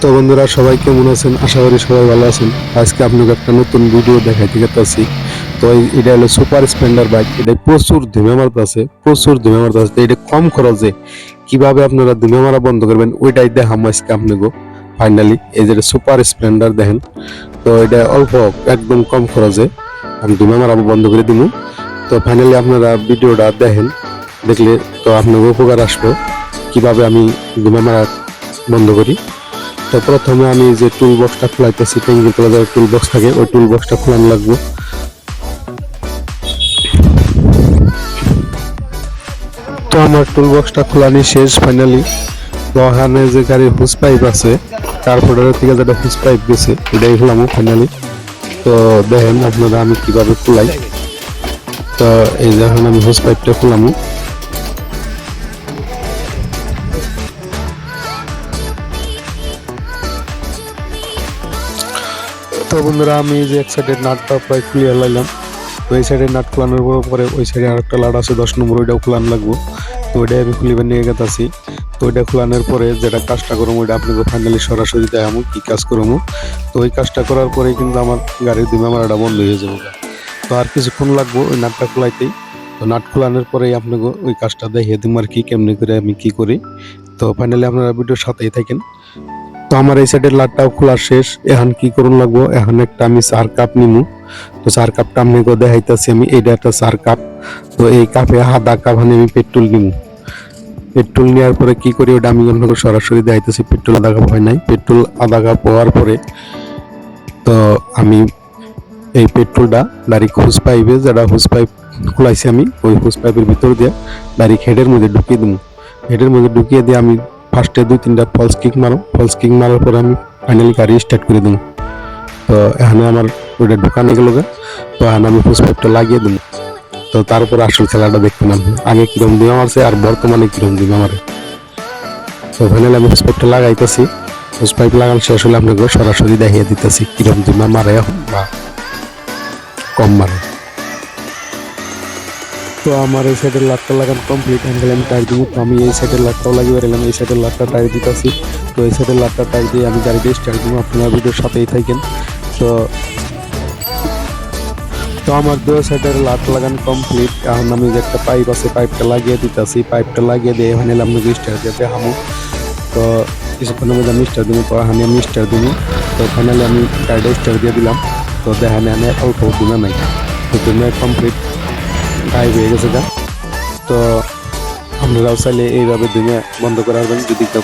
তো বন্ধুরা সবাই কেমন আছেন? আশা করি সবাই ভালো আছেন। আজকে আপনাকে একটা নতুন ভিডিও দেখাইতে গেতেছি। তো এটা হলো সুপার স্প্লেন্ডার বাইক। এটা প্রচুর ধুমে মারতেছে, প্রচুর ধুমে মারতেছে। তো এটা কম খরচে কিভাবে আপনারা ধুমে মারা বন্ধ করবেন ওইটাই দেখাম আজকে আপনাকে। ফাইনালি এই যে সুপার স্প্লেন্ডার দেখেন, তো এটা অল্প একদম কম খরচে আমি ধুমে মারা বন্ধ করে দিব। তো ফাইনালি আপনারা ভিডিওটা দেখেন, দেখলে তো আপনাকে উপকার আসবে কিভাবে আমি ধুমে মারা বন্ধ করি। তো প্রথমে আমি যে টুল বক্সটা খোলাইতেছি, ট্যাঙ্কির তলে যে টুল বক্স থাকে ওই টুল বক্সটা খোলানো লাগবে। তো আমার টুল বক্সটা খোলানি শেষ ফাইনালি। তো ওখানে যে গাড়ির হুস পাইপ আছে, কার্পোরেটরের থেকে যেটা হুস পাইপ গেছে এটাই খোলামো ফাইনালি। তো দেখেন আপনারা আমি কিভাবে খোলাই। তো এই যে এখন আমি হুস পাইপটা খোলামো। তো বন্ধুরা আমি যে এক সাইডের নাটটা প্রায় খুলিয়ে লাইলাম। তো এই সাইডের নাট খোলানোর পরে ওই সাইডে আরেকটা লাট আছে 10 নম্বর, ওইটাও খোলানো লাগবো। তো ওইটাই আমি খুলিবার নিয়ে গেতাছি। তো ওইটা খোলানোর পরে যেটা কাজটা করবো ওইটা আপনাকে ফাইনালি সরাসরি দেখাবো কি কাজ করবো। তো ওই কাজটা করার পরে কিন্তু আমার গাড়ির ধুমা মারাটা বন্ধ হয়ে যাবে। তো আর কিছুক্ষণ লাগবো ওই নাটটা খোলাইতেই। তো নাট খোলানোর পরেই আপনাকে ওই কাজটা দেখিয়ে দিব আর কি কেমনি করে আমি কি করি। তো ফাইনালি আপনারা ভিডিওর সাথেই থাকেন। তো আমার এই সাইডের লাটটাও খোলা শেষ। এখন কি করুন লাগবো, এখন একটা আমি চার কাপ নিমু। তো চার কাপটা আপনাকে দেখাইতেছি আমি, এইটা একটা চার কাপ। তো এই কাপে আধা কাপ আমি পেট্রোল নিমু। পেট্রোল নেওয়ার পরে কি করি ওটা আমি আপনাকে সরাসরি দেখাইতেছি। পেট্রোল আধা কাপ হয় নাই, পেট্রোল আধা কাপ হওয়ার পরে তো আমি এই পেট্রোলটা ডাইরেক্ট হুস পাইপে, যেটা হুস পাইপ খুলাইছি আমি ওই হুস পাইপের ভিতর দিয়ে ডাইরেক্ট হেডের মধ্যে ঢুকিয়ে দেবো। হেডের মধ্যে ঢুকিয়ে দিয়ে আমি ফার্স্টে 2-3টা ফলস কিক মারো। ফলস কিক মারার পরে আমি ফাইনালি গাড়ি স্টার্ট করে দেবো। তো এখানে আমার ওইটা ঢুকানো গেল। তো এখন আমি হুস পাইপটা লাগিয়ে দেবো। তো তারপর আসল খেলাটা দেখতে পাবেন আগে কিরম দিন মারছে আর বর্তমানে কিরম দিন আমার। তো ফাইনালি আমি হুস পাইপটা লাগাইতেছি। হুস পাইপ লাগানো শেষ হলে আপনাকে সরাসরি দেখিয়ে দিতেছি কিরম দিন মারে এখন বা কম মারে। তো আমার এই সাইডের লাটটা লাগানো কমপ্লিট। অ্যাঙ্গেল আমি টায়ার দিব। তো আমি এই সাইডের লাটটাও লাগিয়ে বেরোলাম, এই সাইডের লাটটা টায়ার দিতেছি। তো এই সাইডের লাটটা টায়ার দিয়ে আমি গাড়িটা স্টার্ট দিব। আপনারা ভিডিওর সাথেই থাকেন। তো তো আমার দুই সাইডের লাট লাগানো কমপ্লিট। এখন আমি যে একটা পাইপ আছে পাইপটা লাগিয়ে দিতেছি। পাইপটা লাগিয়ে দিয়ে এখানে আমি স্টার্ট দিয়ে দেখাবো। তো কিছুক্ষণের মধ্যে আমি স্টার্ট দিব। তো এখানে আমি স্টার্ট দিব। তো ফাইনালি আমি গাড়িটা স্টার্ট দিয়ে দিলাম। তো দেখেন এখানে অল্প দিনা নাই, তো দিনে কমপ্লিট গায়েব হয়ে গেছে গা। তো আপনারাও চাইলে এইভাবে দিনে বন্ধ করাবেন যদি কেউ